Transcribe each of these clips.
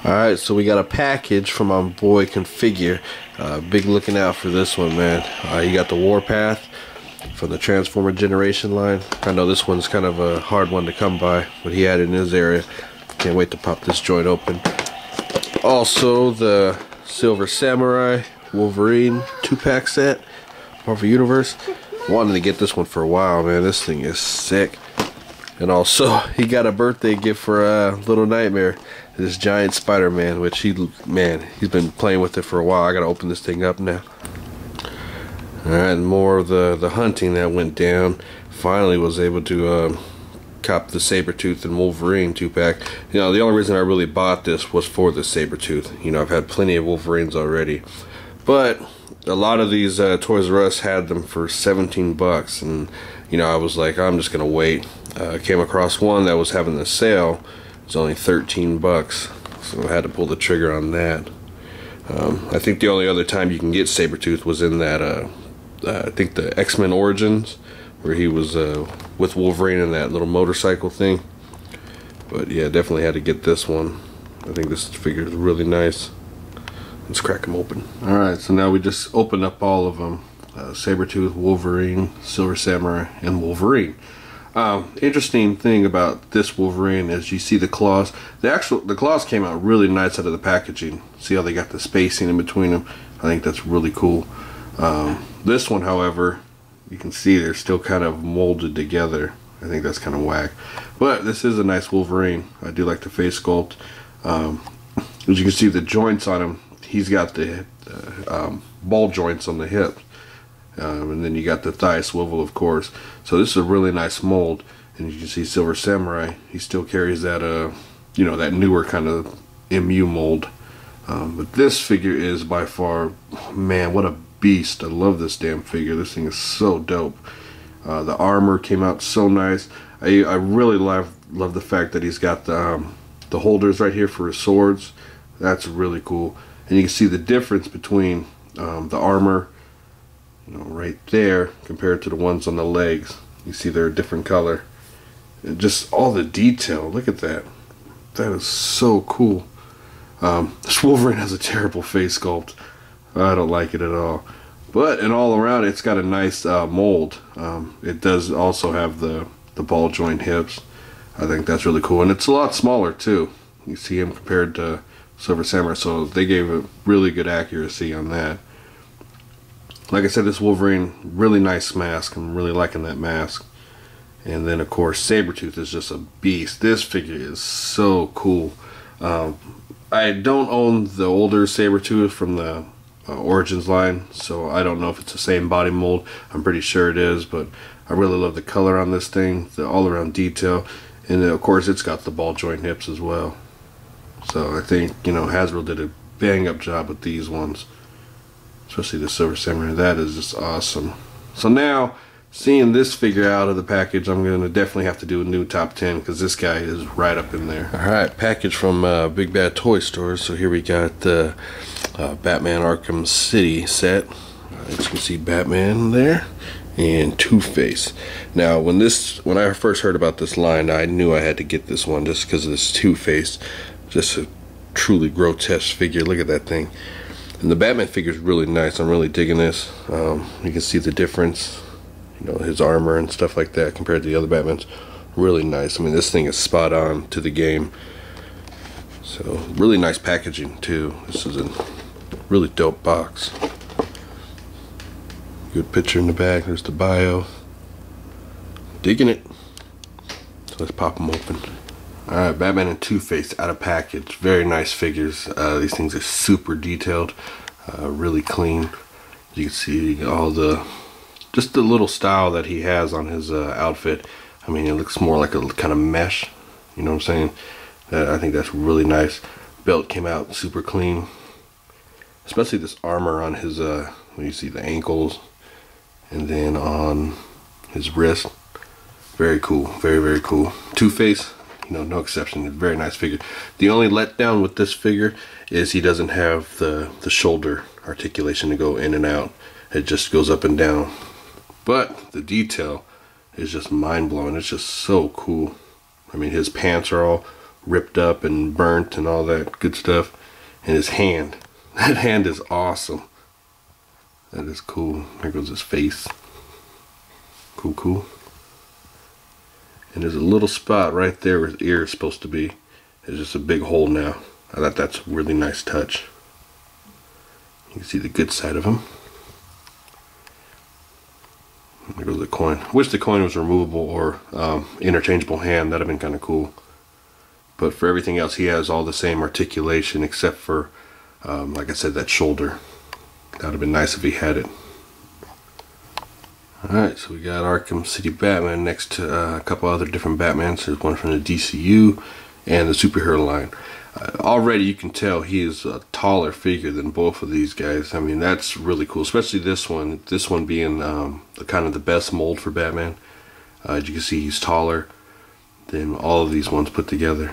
Alright, so we got a package from my boy Configure. Big looking out for this one, man. You got the Warpath from the Transformer Generation line. I know this one's kind of a hard one to come by, but he had it in his area. Can't wait to pop this joint open. Also, the Silver Samurai Wolverine 2-pack set, Marvel Universe. Wanted to get this one for a while, man. This thing is sick. And also, he got a birthday gift for Little Nightmare, this giant Spider-Man, which he's been playing with it for a while. I gotta open this thing up now. Alright, more of the hunting that went down. Finally was able to cop the Sabretooth and Wolverine 2-pack. You know, the only reason I really bought this was for the Sabretooth. You know, I've had plenty of Wolverines already. But a lot of these Toys R Us had them for 17 bucks, and you know, I was like, I'm just gonna wait. Came across one that was having a sale. It was only 13 bucks, so I had to pull the trigger on that. I think the only other time you can get Sabretooth was in that I think the X-Men Origins, where he was with Wolverine in that little motorcycle thing. But yeah, definitely had to get this one. I think this figure is really nice. Let's crack them open. Alright, so now we just opened up all of them. Sabretooth, Wolverine, Silver Samurai, and Wolverine. Interesting thing about this Wolverine is you see the claws. The claws came out really nice out of the packaging. See how they got the spacing in between them? I think that's really cool. This one, however, you can see they're still kind of molded together. I think that's kind of whack. But this is a nice Wolverine. I do like the face sculpt. As you can see, the joints on him, he's got the ball joints on the hip. And then you got the thigh swivel, of course. So this is a really nice mold. And you can see Silver Samurai, he still carries that you know, that newer kind of MU mold. But this figure is by far, man, what a beast. I love this damn figure. This thing is so dope. The armor came out so nice. I really love the fact that he's got the holders right here for his swords. That's really cool. And you can see the difference between the armor, you know, right there compared to the ones on the legs. You see they're a different color. And just all the detail. Look at that. That is so cool. This Wolverine has a terrible face sculpt. I don't like it at all. But in all around, it's got a nice mold. It does also have the ball joint hips. I think that's really cool. And it's a lot smaller too. You see him compared to Silver Samurai. So they gave a really good accuracy on that. Like I said, this Wolverine, really nice mask. I'm really liking that mask. And then, of course, Sabretooth is just a beast. This figure is so cool. I don't own the older Sabretooth from the Origins line, so I don't know if it's the same body mold. I'm pretty sure it is, but I really love the color on this thing, the all-around detail. And then, of course, it's got the ball joint hips as well. So I think, you know, Hasbro did a bang-up job with these ones. Especially the Silver Samurai. That is just awesome. So now, seeing this figure out of the package, I'm going to definitely have to do a new top 10, because this guy is right up in there. Alright, package from Big Bad Toy Stores. So here we got the Batman Arkham City set. As you can see, Batman there. And Two-Face. Now, when I first heard about this line, I knew I had to get this one just because of this Two-Face. Just a truly grotesque figure. Look at that thing. And the Batman figure is really nice. I'm really digging this. You can see the difference, you know, his armor and stuff like that compared to the other Batmans. Really nice. I mean, this thing is spot on to the game. So really nice packaging too. This is a really dope box. Good picture in the back. There's the bio. Digging it. So let's pop them open. Alright, Batman and Two-Face out of package. Very nice figures. These things are super detailed, really clean. You can see all just the little style that he has on his outfit. I mean, it looks more like a kind of mesh. You know what I'm saying? I think that's really nice. Belt came out super clean. Especially this armor on his, when you see the ankles, and then on his wrist. Very cool. Very, very cool. Two-Face. You know, no exception. Very nice figure. The only letdown with this figure is he doesn't have the shoulder articulation to go in and out. It just goes up and down. But the detail is just mind-blowing. It's just so cool. I mean, his pants are all ripped up and burnt and all that good stuff. And his hand, that hand is awesome. That is cool. There goes his face. Cool, cool. And there's a little spot right there where his ear is supposed to be. There's just a big hole now. I thought that's a really nice touch. You can see the good side of him. There goes the coin. I wish the coin was removable or interchangeable hand. That'd have been kind of cool. But for everything else, he has all the same articulation except for, like I said, that shoulder. That would have been nice if he had it. Alright, so we got Arkham City Batman next to a couple other different Batmans. There's one from the DCU and the superhero line. Already you can tell he is a taller figure than both of these guys. I mean, that's really cool, especially this one. This one being the kind of the best mold for Batman. As you can see, he's taller than all of these ones put together.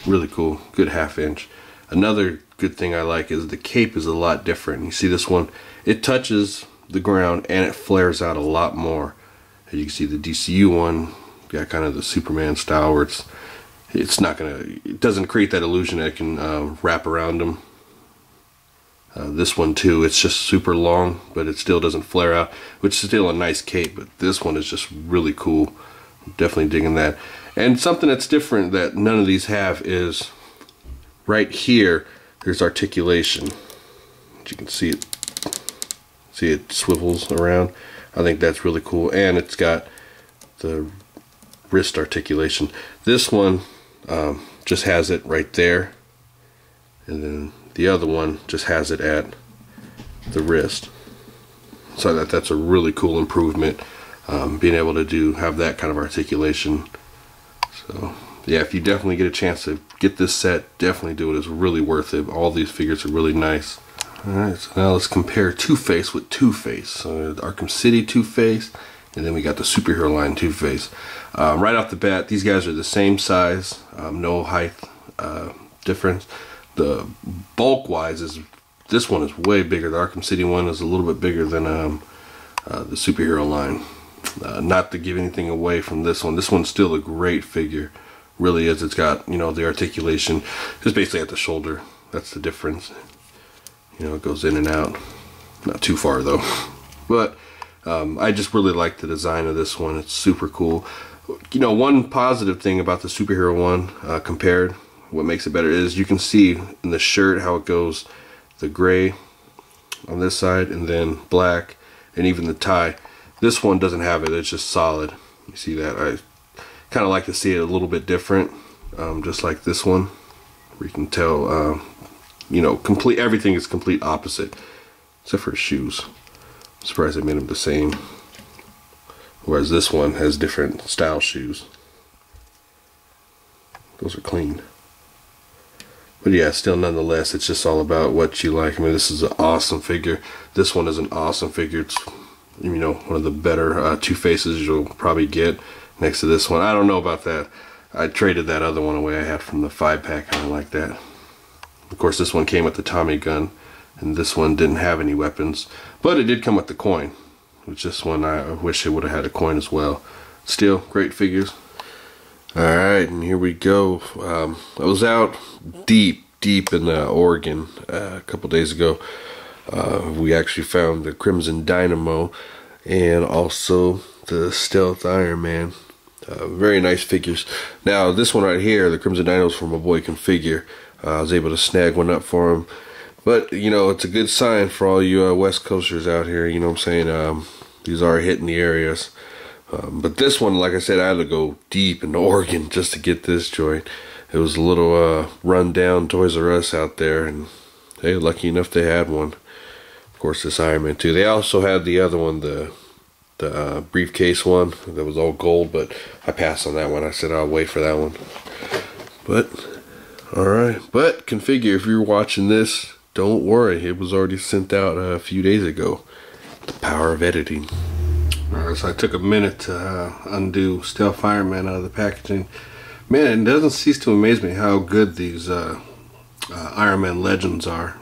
Really cool, good half-inch. Another good thing I like is the cape is a lot different. You see this one, it touches the ground and it flares out a lot more. As you can see, the DCU one got kind of the Superman style where it doesn't create that illusion that it can wrap around him. This one too, it's just super long, but it still doesn't flare out, which is still a nice cape. But this one is just really cool. I'm definitely digging that. And something that's different that none of these have is right here. There's articulation. As you can see it. See, it swivels around. I think that's really cool, and it's got the wrist articulation. This one just has it right there, and then the other one just has it at the wrist. So that's a really cool improvement, being able to have that kind of articulation. So yeah, if you definitely get a chance to get this set, definitely do it. It's really worth it. All these figures are really nice. Alright, so now let's compare Two-Face with Two-Face. So Arkham City Two-Face, and then we got the superhero line Two-Face. Right off the bat, these guys are the same size, no height difference. The bulk-wise, this one is way bigger. The Arkham City one is a little bit bigger than the superhero line. Not to give anything away from this one. This one's still a great figure. Really is. It's got, you know, the articulation just basically at the shoulder. That's the difference. You know, it goes in and out. Not too far though. But I just really like the design of this one. It's super cool. You know, one positive thing about the superhero one compared, what makes it better is you can see in the shirt how it goes, the gray on this side and then black, and even the tie. This one doesn't have it. It's just solid. You see that? I kind of like to see it a little bit different, just like this one, where you can tell you know, everything is complete opposite except for his shoes. I'm surprised they made them the same, whereas this one has different style shoes. Those are clean, but yeah, still nonetheless, it's just all about what you like. I mean, this is an awesome figure. This one is an awesome figure. It's, you know, one of the better Two-Faces you'll probably get next to this one. I don't know about that. I traded that other one away I had from the 5-pack. I don't like that. Of course, this one came with the Tommy gun, and this one didn't have any weapons, but it did come with the coin, which this one I wish it would have had a coin as well. Still, great figures. Alright, and here we go. I was out deep in Oregon a couple days ago. We actually found the Crimson Dynamo and also the Stealth Iron Man. Very nice figures. Now, this one right here, the Crimson Dynamo, is from my boy Configure. I was able to snag one up for him. But, you know, it's a good sign for all you West Coasters out here. You know what I'm saying? These are hitting the areas. But this one, like I said, I had to go deep into Oregon just to get this joint. It was a little run-down Toys R Us out there. And, hey, lucky enough they had one. Of course, this Iron Man too. They also had the other one, the briefcase one that was all gold, but I passed on that one. I said I'll wait for that one. But alright, but Configure, if you're watching this, don't worry, it was already sent out a few days ago. The power of editing. Alright, so I took a minute to undo Stealth Iron Man out of the packaging. Man, it doesn't cease to amaze me how good these Iron Man Legends are.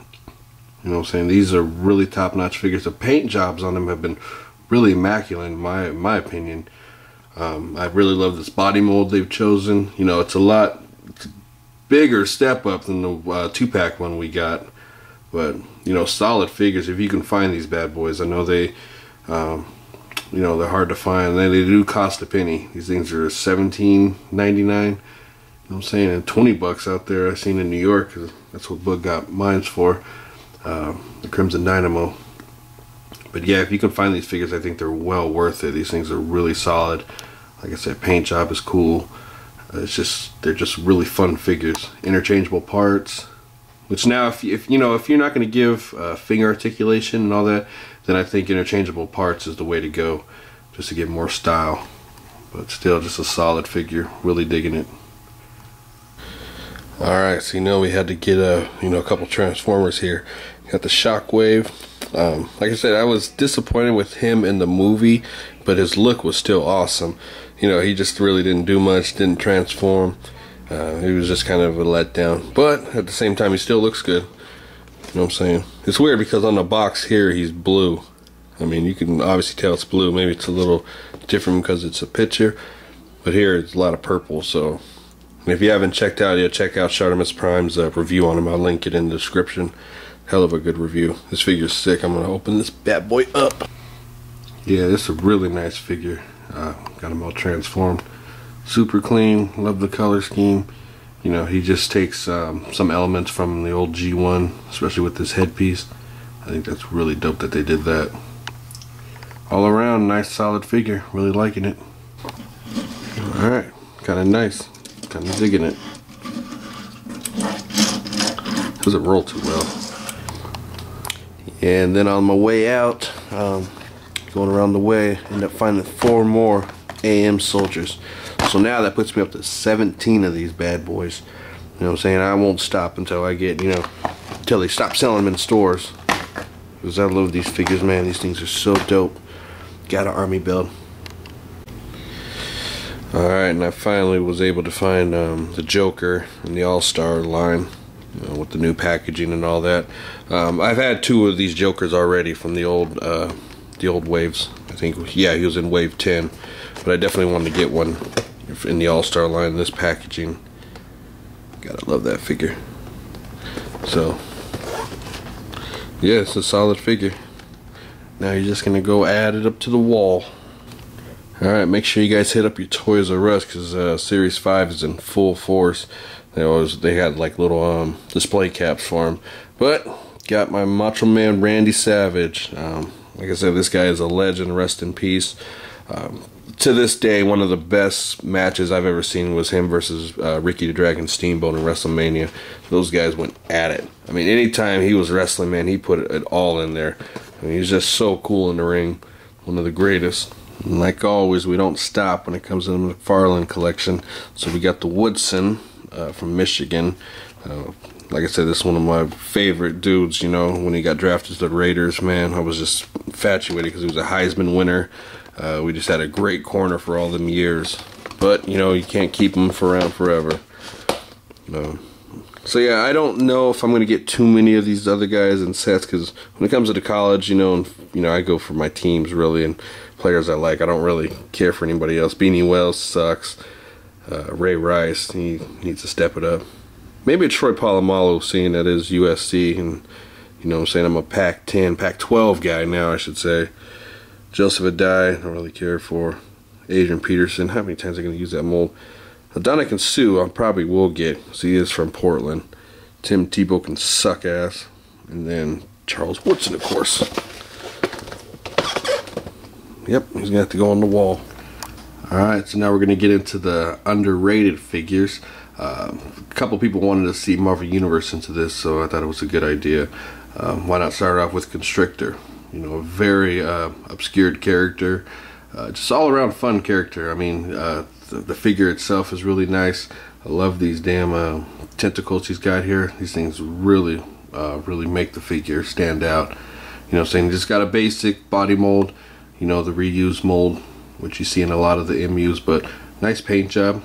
You know what I'm saying? These are really top-notch figures. The paint jobs on them have been really immaculate in my opinion. I really love this body mold they've chosen. You know, it's a lot bigger step up than the 2-pack one we got. But, you know, solid figures if you can find these bad boys. I know they, you know, they're hard to find. They do cost a penny. These things are $17.99. You know what I'm saying? And 20 bucks out there. I seen in New York. That's what Bug got mine's for. The Crimson Dynamo. But yeah, if you can find these figures, I think they're well worth it. These things are really solid. Like I said, paint job is cool. It's just, they're just really fun figures. Interchangeable parts. Which now, if you know, if you're not going to give finger articulation and all that, then I think interchangeable parts is the way to go, just to get more style. But still, just a solid figure. Really digging it. All right, so you know we had to get a couple Transformers here. Got the Shockwave. Like I said, I was disappointed with him in the movie, but his look was still awesome. You know, he just really didn't do much, didn't transform. He was just kind of a letdown, but at the same time he still looks good. You know what I'm saying? It's weird because on the box here he's blue. I mean, you can obviously tell it's blue. Maybe it's a little different because it's a picture, but here it's a lot of purple. So if you haven't checked out yet, check out Shartimus Prime's review on him. I'll link it in the description. Hell of a good review. This figure's sick. I'm gonna open this bad boy up. Yeah, this is a really nice figure. Got him all transformed. Super clean, love the color scheme. You know, he just takes some elements from the old G1, especially with this headpiece. I think that's really dope that they did that. All around, nice solid figure. Really liking it. Alright, kind of nice. Kind of digging it. Doesn't roll too well. And then on my way out, going around the way, end up finding 4 more AM soldiers. So now that puts me up to 17 of these bad boys. You know what I'm saying? I won't stop until I get, until they stop selling them in stores. Because I love these figures, man. These things are so dope. Got an army build. Alright, and I finally was able to find the Joker in the All-Star line. With the new packaging and all that. I've had 2 of these Jokers already from the old waves. I think, yeah, he was in wave 10. But I definitely wanted to get one in the All-Star line, this packaging. Gotta love that figure. So, yeah, it's a solid figure. Now you're just gonna go add it up to the wall. Alright, make sure you guys hit up your Toys R Us, because Series 5 is in full force. They had like little display caps for them. But got my Macho Man Randy Savage. Like I said, this guy is a legend. Rest in peace. To this day, one of the best matches I've ever seen was him versus Ricky the Dragon Steamboat in WrestleMania. Those guys went at it. I mean, anytime he was wrestling, man, he put it all in there. I mean, he's just so cool in the ring. One of the greatest. And like always, we don't stop when it comes to the McFarlane collection. So we got the Woodson from Michigan. Like I said, this is one of my favorite dudes. When he got drafted to the Raiders, man, I was just infatuated because he was a Heisman winner. We just had a great corner for all them years. But, you can't keep him around forever. So yeah, I don't know if I'm going to get too many of these other guys in sets, because when it comes to the college, I go for my teams, really, and players I like. I don't really care for anybody else. Beanie Wells sucks. Ray Rice, he needs to step it up. Maybe it's Troy Polamalu, seeing that is USC, and I'm saying I'm a Pac-10, Pac-12 guy now, I should say. Joseph Adai, I don't really care for. Adrian Peterson, how many times am I going to use that mold? Dominic Sue, I probably will get, because he is from Portland. Tim Tebow can suck ass. And then Charles Woodson, of course. Yep, he's going to have to go on the wall. Alright, so now we're going to get into the underrated figures. A couple people wanted to see Marvel Universe into this, so I thought it was a good idea. Why not start off with Constrictor? A very obscured character. Just all around fun character. I mean, the figure itself is really nice. I love these damn tentacles he's got here. These things really make the figure stand out. Saying just got a basic body mold, the reused mold, which you see in a lot of the MUs, but nice paint job.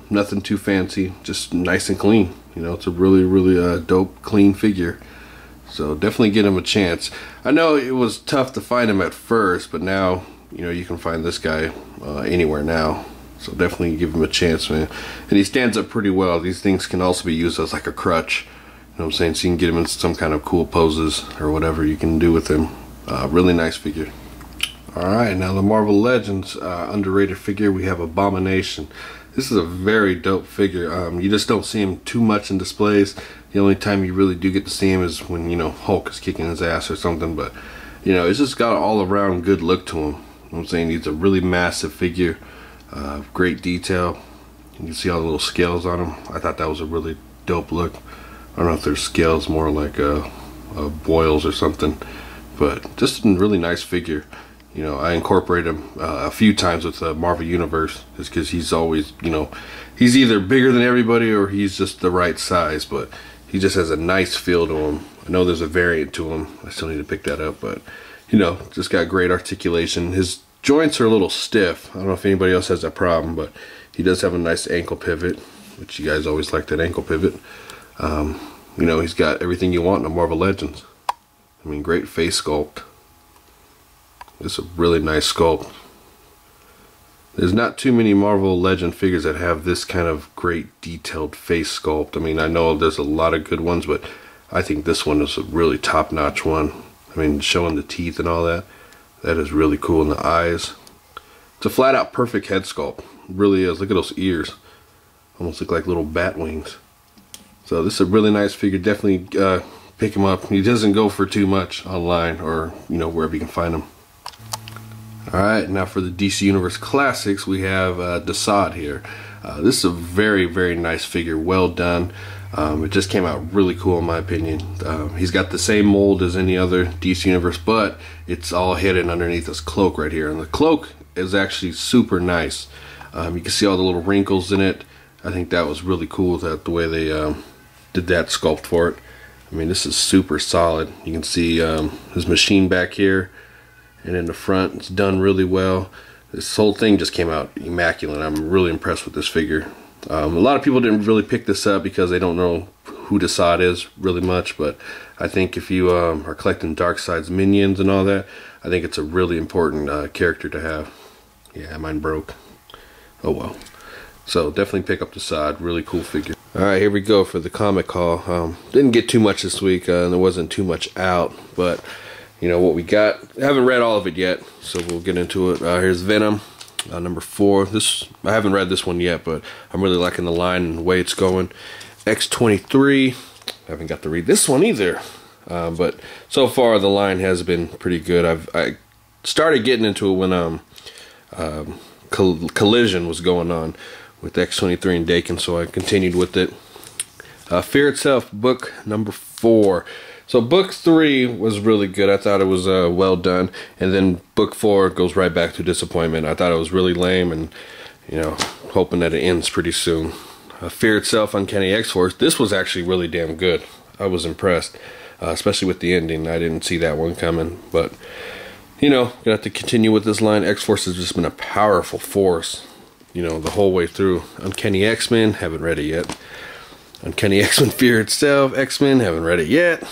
Nothing too fancy, just nice and clean. It's a really dope, clean figure. So definitely get him a chance. I know it was tough to find him at first, but now you can find this guy anywhere now. So definitely give him a chance, man. And he stands up pretty well. These things can also be used as like a crutch. You know what I'm saying? So you can get him in some kind of cool poses or whatever you can do with him. Really nice figure. Alright, now the Marvel Legends underrated figure, we have Abomination. This is a very dope figure. You just don't see him too much in displays. The only time you really do get to see him is when, you know, Hulk is kicking his ass or something. But, you know, it's just got all around good look to him. You know what I'm saying? He's a really massive figure. Great detail. You can see all the little scales on him. I thought that was a really dope look. I don't know if there's scales, more like boils or something. But just a really nice figure. You know, I incorporate him a few times with the Marvel Universe just because he's always, you know, he's either bigger than everybody or he's just the right size, but he just has a nice feel to him. I know there's a variant to him. I still need to pick that up, but, you know, just got great articulation. His joints are a little stiff. I don't know if anybody else has that problem, but he does have a nice ankle pivot, which you guys always like that ankle pivot. You know, he's got everything you want in a Marvel Legends. I mean, great face sculpt. It's a really nice sculpt. There's not too many Marvel Legend figures that have this kind of great detailed face sculpt. I mean, I know there's a lot of good ones, but I think this one is a really top-notch one. I mean, showing the teeth and all that, that is really cool. And the eyes. It's a flat-out perfect head sculpt. It really is. Look at those ears. Almost look like little bat wings. So this is a really nice figure. Definitely pick him up. He doesn't go for too much online or, you know, wherever you can find him. Alright, now for the DC Universe Classics, we have Desaad here. This is a very, very nice figure, well done. It just came out really cool in my opinion. He's got the same mold as any other DC Universe, but it's all hidden underneath this cloak right here. And the cloak is actually super nice. You can see all the little wrinkles in it. I think that was really cool, that the way they did that sculpt for it. I mean, this is super solid. You can see his machine back here. And in the front, it's done really well. This whole thing just came out immaculate. I'm really impressed with this figure. A lot of people didn't really pick this up because they don't know who Desaad is really much, but I think if you are collecting Darkseid's minions and all that, I think it's a really important character to have. Yeah, mine broke. Oh well. So definitely pick up Desaad. Really cool figure. Alright, here we go for the comic haul. Didn't get too much this week. There wasn't too much out, but you know what we got. I haven't read all of it yet, so we'll get into it. Here's Venom, number 4. I haven't read this one yet, but I'm really liking the line and the way it's going. X-23, I haven't got to read this one either, but so far the line has been pretty good. I started getting into it when Collision was going on with X-23 and Dakin, so I continued with it. Fear Itself, book number 4. So book 3 was really good. I thought it was well done, and then book 4 goes right back to disappointment. I thought it was really lame, and you know, hoping that it ends pretty soon. Fear Itself, Uncanny X-Force. This was actually really damn good. I was impressed, especially with the ending. I didn't see that one coming, but you know, gonna have to continue with this line. X-Force has just been a powerful force, you know, the whole way through. Uncanny X-Men, haven't read it yet. Uncanny X-Men Fear Itself, X-Men, haven't read it yet.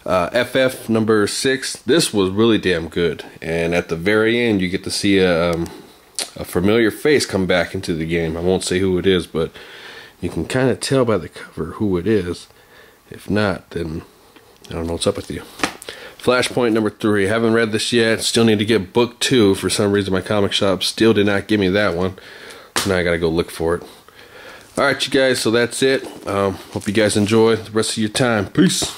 FF number 6, this was really damn good, and at the very end you get to see a familiar face come back into the game. I won't say who it is, but you can kind of tell by the cover who it is. If not, then I don't know what's up with you. Flashpoint number 3, haven't read this yet. Still need to get book 2. For some reason my comic shop still did not give me that one, so now I gotta go look for it. Alright you guys, so that's it. Hope you guys enjoy the rest of your time. Peace.